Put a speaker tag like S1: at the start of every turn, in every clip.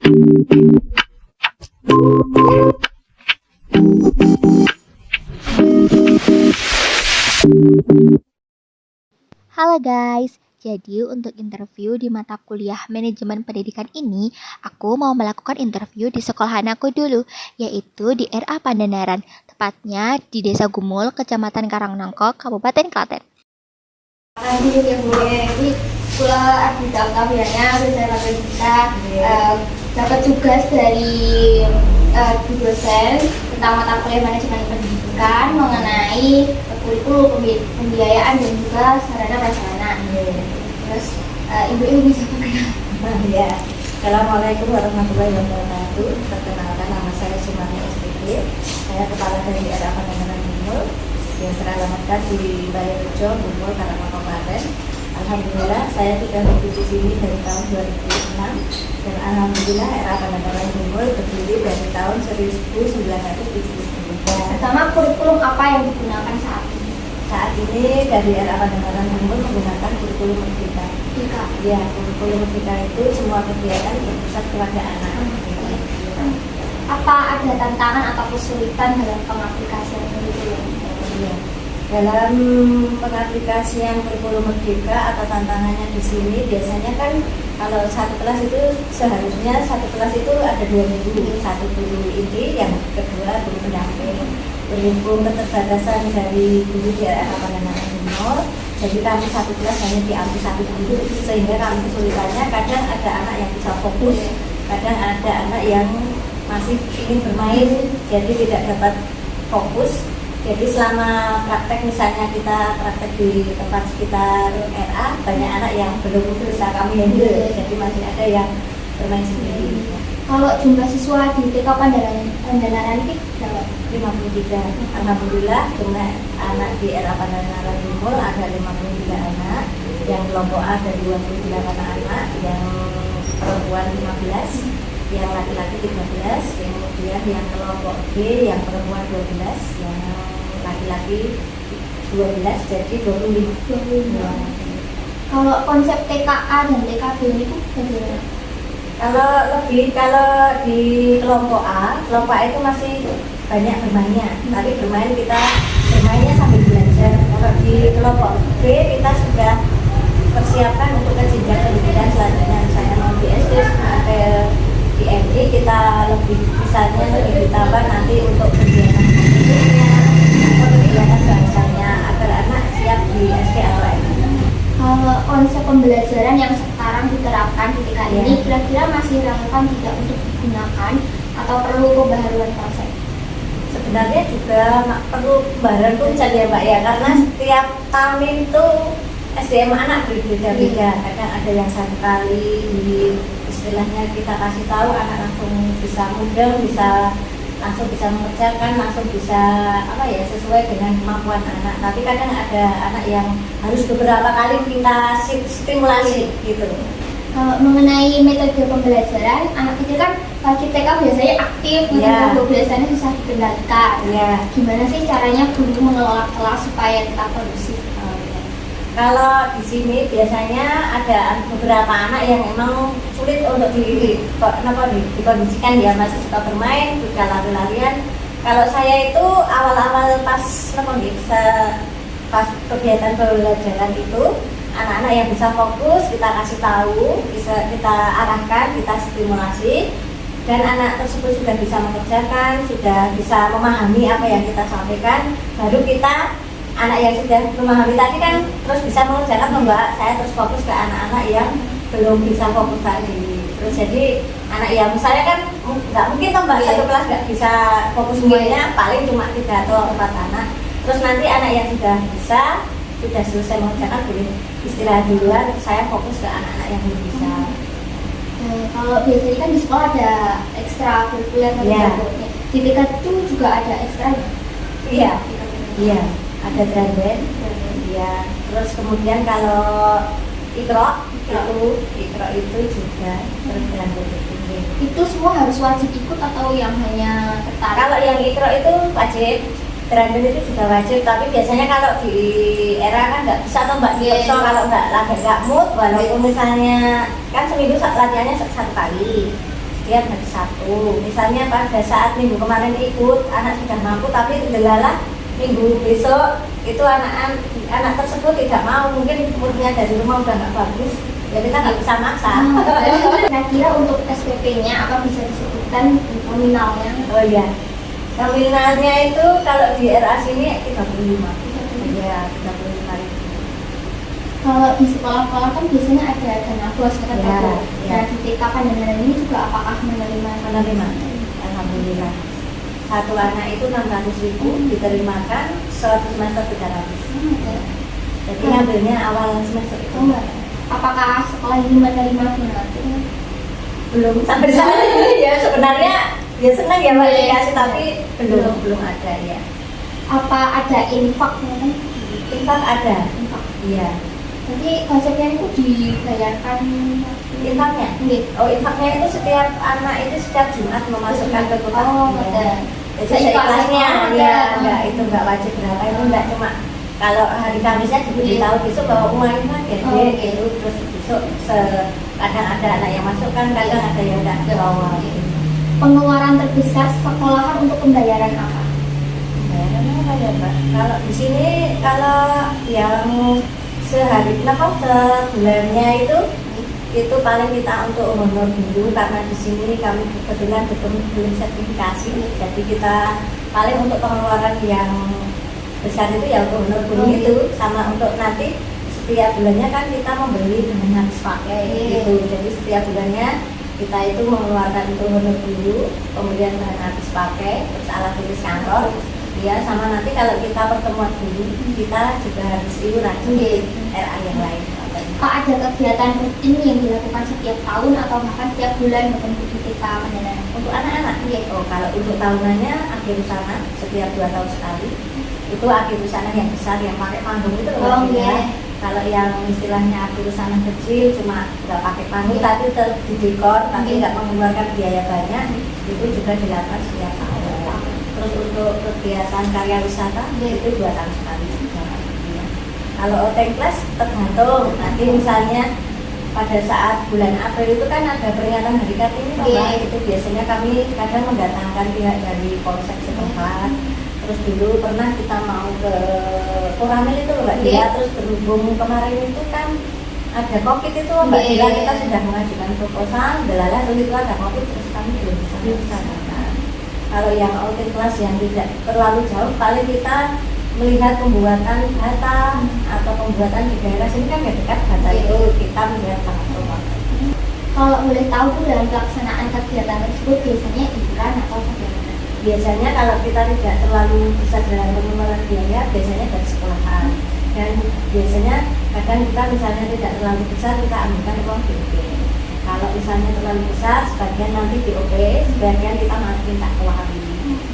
S1: Halo guys, jadi untuk interview di mata kuliah manajemen pendidikan ini, aku mau melakukan interview di sekolahan aku dulu, yaitu di RA Pandanaran, tepatnya di Desa Gumul, Kecamatan Karangnongko, Kabupaten Klaten.
S2: Lanjut ya Bu, ini kula Adi Tawiannya saya pakai kita dapat tugas dari Bu dosen tentang mata kuliah manajemen pendidikan mengenai kurikulum, pembiayaan dan juga sarana prasarana. Terus ibu-ibu bisa perkenalkan.
S3: Ya, Assalamualaikum warahmatullahi wabarakatuh. Perkenalkan, nama saya Sumani SPG. Saya kepala dari RA Pandanaran Gumul yang teralamatkan di Bayorejo, Gumul, Karangnongko, Klaten. Alhamdulillah saya sudah hidup di sini dari tahun 2006 dan alhamdulillah RA Pandanaran Gumul berdiri dari tahun 1970.
S2: Pertama, kurikulum apa yang digunakan saat ini?
S3: Saat ini dari RA Pandanaran Gumul menggunakan kurikulum Merdeka. Ya, kurikulum Merdeka itu semua kegiatan berpusat kepada anak.
S2: Apa ada tantangan atau kesulitan dalam pengaplikasian kurikulum?
S3: Ya. Dalam pengaplikasian kurikulum Merdeka atau tantangannya di sini biasanya kan kalau satu kelas itu seharusnya satu kelas itu ada 2 guru, satu guru inti, yang kedua guru pendamping. Berhubung keterbatasan dari guru di RA Pandanaran Gumul, jadi kami satu kelas hanya diambil satu guru, sehingga kami kesulitannya kadang ada anak yang bisa fokus, kadang ada anak yang masih ingin bermain, jadi tidak dapat fokus. Jadi selama praktek, misalnya kita praktek di tempat sekitar RA, banyak anak yang belum bisa kami handle, jadi masih ada yang bermain sendiri.
S2: Kalau jumlah siswa di TK Pandanaran ini berapa?
S3: 53. Alhamdulillah jumlah anak di RA Pandanaran Gumul ada 53 anak, yang kelompok A ada 28 anak, yang perempuan 15, yang laki-laki 13, kemudian yang kelompok B yang perempuan 12, yang laki-laki 12, jadi 25.
S2: Kalau konsep TKA dan TKB ini bagaimana?
S3: Kalau di kelompok A itu masih banyak bermainnya, tapi kita bermainnya sambil belajar. Kalau di kelompok B kita sudah persiapkan untuk ke jenjang pendidikan selanjutnya, misalnya mau di SD sampai di MI, kita misalnya lebih ditambah nanti untuk kegiatan fisiknya atau kegiatan bahasanya agar anak siap di SD atau MI.
S2: Kalau konsep pembelajaran yang sekarang diterapkan di TK ini kira-kira masih relevan tidak untuk digunakan atau perlu pembaharuan konsep?
S3: Sebenarnya juga perlu pembaharuan konsep ya Mbak ya, karena setiap tahun itu SDM anak berbeda-beda. Kadang ada yang satu kali istilahnya kita kasih tahu anak langsung bisa mudeng, langsung bisa mengerjakan, langsung bisa sesuai dengan kemampuan anak. Tapi kadang ada anak yang harus beberapa kali kita stimulasi gitu.
S2: Kalau mengenai metode pembelajaran, anak kecil kan pagi TK biasanya aktif, biasanya susah dikendalikan. Gimana sih caranya guru mengelola kelas supaya tetap kondusif?
S3: Kalau di sini biasanya ada beberapa anak yang memang sulit untuk dikondisikan, dia masih suka bermain, suka lari-larian. Kalau saya itu awal-awal pas kegiatan pembelajaran itu, anak-anak yang bisa fokus kita kasih tahu, bisa kita arahkan, kita stimulasi, dan anak tersebut sudah bisa mengerjakan, sudah bisa memahami apa yang kita sampaikan, baru kita anak yang sudah memahami tadi kan terus bisa mengerjakan Mbak. Saya terus fokus ke anak-anak yang belum bisa fokus tadi. Terus jadi anak yang misalnya kan nggak mungkin Mbak satu kelas nggak bisa fokus semuanya, paling cuma 3 atau 4 anak. Terus nanti anak yang sudah selesai mengerjakan boleh istirahat duluan, saya fokus ke anak-anak yang belum bisa.
S2: Kalau biasanya kan di sekolah ada ekstra kurikuler di TK itu juga ada ekstra.
S3: Iya. Ada drum band, ya. Terus kemudian kalau ikro itu juga terus drum band
S2: itu semua harus wajib ikut atau yang hanya tertarik?
S3: Kalau yang ikro itu wajib, drum band itu juga wajib. Tapi biasanya kalau di era kan nggak bisa atau Mbak dipaksa, kalau nggak mood, walaupun misalnya kan seminggu latihannya 1 kali. setiap hari Sabtu. Misalnya pada saat minggu kemarin ikut, anak sudah mampu tapi delala minggu besok itu anak tersebut tidak mau, mungkin moodnya dari rumah udah nggak bagus, ya kita nggak bisa maksa.
S2: Kira-kira untuk SPP-nya apa bisa disebutkan nominalnya?
S3: Oh iya, nominalnya itu kalau di RA sini 35. Iya, 35.000.
S2: Kalau di sekolah-sekolah kan biasanya ada dana bos kata
S3: Ya,
S2: Bu.
S3: ya.
S2: Nah di TK Pandandaran ini juga apakah menerima?
S3: Menerima, alhamdulillah. Satu anak itu 600.000 diterimakan, satu semester 300. Jadi ngambilnya awal semester itu.
S2: Oh, enggak. Apakah sekolah ini menerima donatur?
S3: Belum sampai saat ini ya, sebenarnya ya senang ya Mbak
S2: Iya,
S3: dikasih,
S2: iya.
S3: tapi belum ada ya.
S2: Apa ada infaknya kan?
S3: Infak ada,
S2: Infak.
S3: iya.
S2: Nanti konsepnya itu dibayarkan
S3: Infaknya?
S2: Nggih.
S3: Oh, infaknya itu setiap anak itu setiap Jumat memasukkan ke kotak.
S2: Oh,
S3: Iya.
S2: betul.
S3: Jadi
S2: Seikhlasnya,
S3: seikhlasnya, ya,
S2: ada.
S3: enggak, itu enggak wajib berapa, itu enggak cuma kalau hari Kamisnya diberitahu besok bahwa uang ini gede,
S2: Oh,
S3: gitu, terus besok kadang ada anak yang masukkan, kadang ada yang enggak ke bawah.
S2: Pengeluaran terbesar sekolahan untuk pembayaran apa?
S3: Bayaran apa ya Mbak? Kalau di sini kalau yang sehari kenapa sebulannya itu paling kita untuk honor dulu, karena di sini kami kebetulan belum sertifikasi, jadi kita paling untuk pengeluaran yang besar itu ya untuk honor dulu itu, sama untuk nanti setiap bulannya kan kita membeli dengan habis pakai gitu, jadi setiap bulannya kita itu mengeluarkan untuk honor dulu, kemudian bahan habis pakai, terus alat tulis kantor, ya sama nanti kalau kita pertemuan dulu kita juga harus iuran RA yang lain.
S2: Pak ada kegiatan rutin yang dilakukan setiap tahun atau bahkan setiap bulan untuk di TK Pandandaran?
S3: Untuk anak-anak, oh kalau untuk tahunannya akhir usana setiap 2 tahun sekali. Itu akhir usana yang besar yang pakai panggung itu loh.
S2: Oh, iya.
S3: Kalau yang istilahnya akhir usana kecil cuma nggak pakai panggung tapi didekor tapi nggak mengeluarkan biaya banyak, itu juga dilakukan setiap tahun. Terus untuk kegiatan karya wisata itu 2 tahun sekali. Kalau outing class tergantung, nanti misalnya pada saat bulan April itu kan ada peringatan Hari Kartini, itu biasanya kami kadang mendatangkan pihak dari polsek setempat. Terus dulu pernah kita mau ke Koramil itu Mbak Dila, terus berhubung kemarin itu kan ada COVID itu Mbak Dila, kita sudah mengajukan proposal, delala terus itu ada COVID, terus kami belum bisa melaksanakan. Kalau yang outing class yang tidak terlalu jauh, paling kita melihat pembuatan bata atau pembuatan di daerah sini kan nggak dekat bata itu, kita melihat sangat rumah.
S2: Kalau boleh tahu tuh dalam pelaksanaan kegiatan tersebut biasanya iuran atau bagaimana?
S3: Biasanya kalau kita tidak terlalu besar dalam pengeluaran biaya, biasanya dari sekolahan. Dan biasanya kadang kita misalnya tidak terlalu besar, kita ambilkan uang DOP. Kalau misalnya terlalu besar, sebagian nanti DOP, sebagian kita minta ke wali.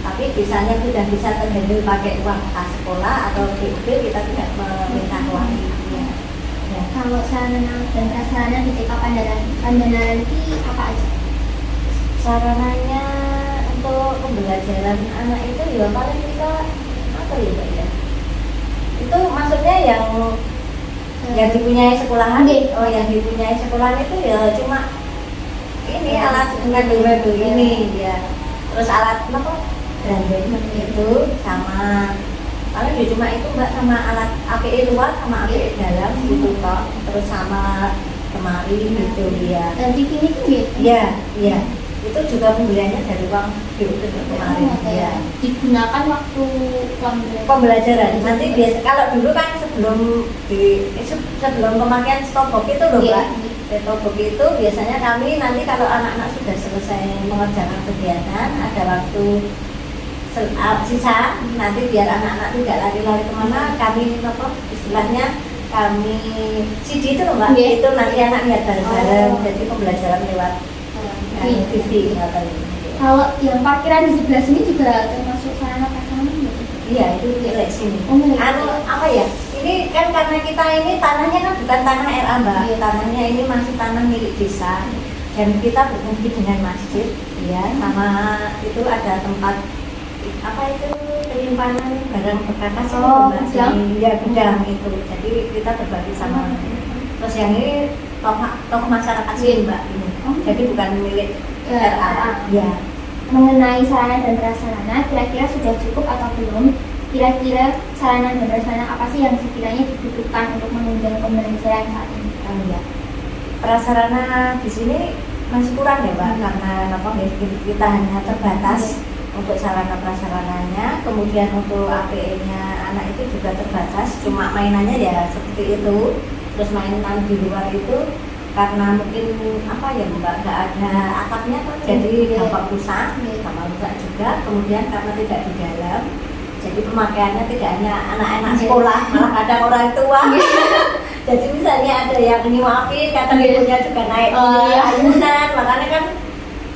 S3: Tapi misalnya sudah bisa terhandle pakai uang kas sekolah atau DOP, kita tidak meminta ke wali. Ya.
S2: Kalau sarana dan prasarana di TK Pandandaran ini apa aja?
S3: Sarananya untuk pembelajaran anak itu ya paling kita apa ya Mbak ya? Itu maksudnya yang dipunyai sekolahan, oh yang dipunyai sekolahan itu ya cuma ini alat mebel ini ya, terus alat apa branding itu sama paling ya cuma itu Mbak, sama alat APE luar sama APE dalam gitu kok, terus sama kemari gitu ya.
S2: Dan TV ini kan gitu?
S3: Iya itu juga pembeliannya dari uang DOP kemarin ya.
S2: Digunakan waktu
S3: Pembelajaran nanti biasa kalau dulu kan sebelum pemakaian stopbox itu loh Mbak. Stopbox itu biasanya kami nanti kalau anak-anak sudah selesai mengerjakan kegiatan ada waktu sisa, nanti biar anak-anak tidak lari-lari kemana, kami istilahnya kami CD itu loh Mbak, itu nanti anak lihat bareng-bareng, jadi pembelajaran lewat TV.
S2: Kalau yang parkiran di sebelah sini juga termasuk sarana prasarana gitu?
S3: Iya, itu milik sini.
S2: Milik.
S3: Apa ya? Ini kan karena kita ini tanahnya kan bukan tanah RA Mbak, tanahnya ini masih tanah milik desa. Dan kita berbagi dengan masjid, ya, sama itu ada tempat apa itu penyimpanan barang bekas itu Mbak. Ya, gudang itu. Jadi kita berbagi sama. Terus yang ini tokoh masyarakat sini Mbak ini. jadi bukan milik
S2: RA.
S3: RA. Ya.
S2: Mengenai sarana dan prasarana, kira-kira sudah cukup atau belum? Kira-kira sarana dan prasarana apa sih yang sekiranya dibutuhkan untuk menunjang pembelajaran saat ini?
S3: Oh iya. Prasarana di sini masih kurang ya Mbak, karena kita hanya terbatas untuk sarana prasarananya, kemudian untuk APE-nya anak itu juga terbatas, cuma mainannya ya seperti itu. Terus mainan di luar itu karena mungkin apa ya Mbak, nggak ada atapnya kan, jadi gampang rusak, juga. Kemudian karena tidak di dalam, jadi pemakaiannya tidak hanya anak-anak sekolah, malah kadang orang tua. Jadi misalnya ada yang nyuapin, kadang ibunya juga naik ayunan, makanya kan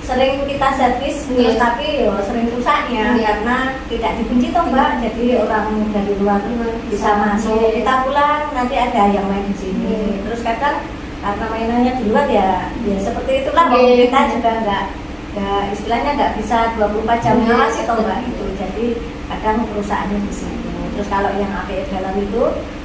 S3: sering kita servis, terus tapi sering rusaknya karena tidak dikunci toh Mbak, jadi orang dari luar bisa masuk, kita pulang nanti ada yang main di sini. Terus kadang karena mainannya di luar ya seperti itulah, kita juga nggak istilahnya nggak bisa 24 jam ngawasi toh Mbak itu, jadi kadang perusahaannya di sini. Terus kalau yang APE dalam itu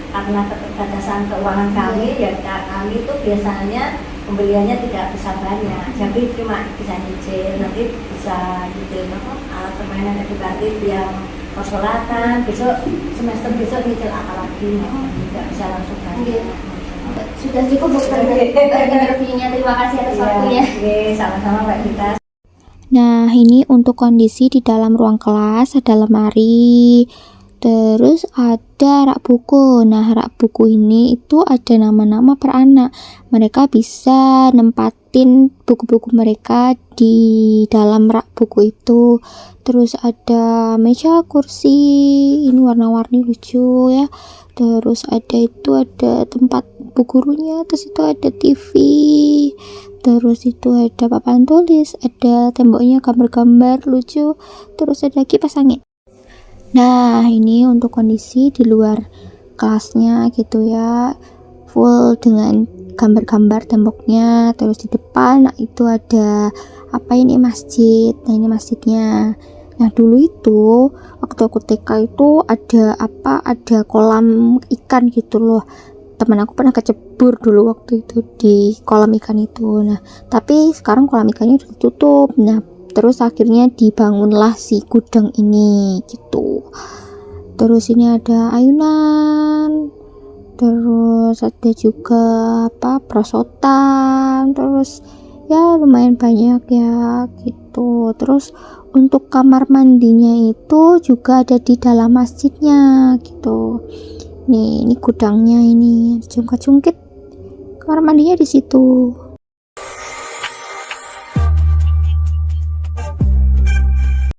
S3: karena keterbatasan keuangan kami, ya kami itu biasanya pembeliannya tidak bisa banyak, jadi cuma bisa nyicil, nanti bisa nyicil alat permainan edukatif yang persolatan, besok semester besok nyicil apa lagi, tidak bisa langsung banyak.
S2: Sudah cukup untuk interviewnya, terima kasih atas waktunya.
S3: Sama-sama Mbak Gita.
S1: Nah, ini untuk kondisi di dalam ruang kelas, ada lemari, terus ada rak buku. Nah, rak buku ini itu ada nama-nama per anak. Mereka bisa nempatin buku-buku mereka di dalam rak buku itu. Terus ada meja, kursi, ini warna-warni lucu ya. Terus ada tempat buku gurunya, terus itu ada TV. Terus itu ada papan tulis, ada temboknya gambar-gambar lucu, terus ada kipas angin. Nah, ini untuk kondisi di luar kelasnya gitu ya, full dengan gambar-gambar temboknya. Terus di depan itu ada masjid. Nah, ini masjidnya. Nah, dulu itu waktu aku TK itu ada kolam ikan gitu loh. Teman aku pernah kecebur dulu waktu itu di kolam ikan itu. Nah, tapi sekarang kolam ikannya udah ditutup. Nah, terus akhirnya dibangunlah si gudang ini gitu. Terus ini ada ayunan, terus ada juga perosotan, terus ya lumayan banyak ya gitu. Terus untuk kamar mandinya itu juga ada di dalam masjidnya gitu. Nih, ini gudangnya, ini jungkit-jungkit kamar mandinya di situ.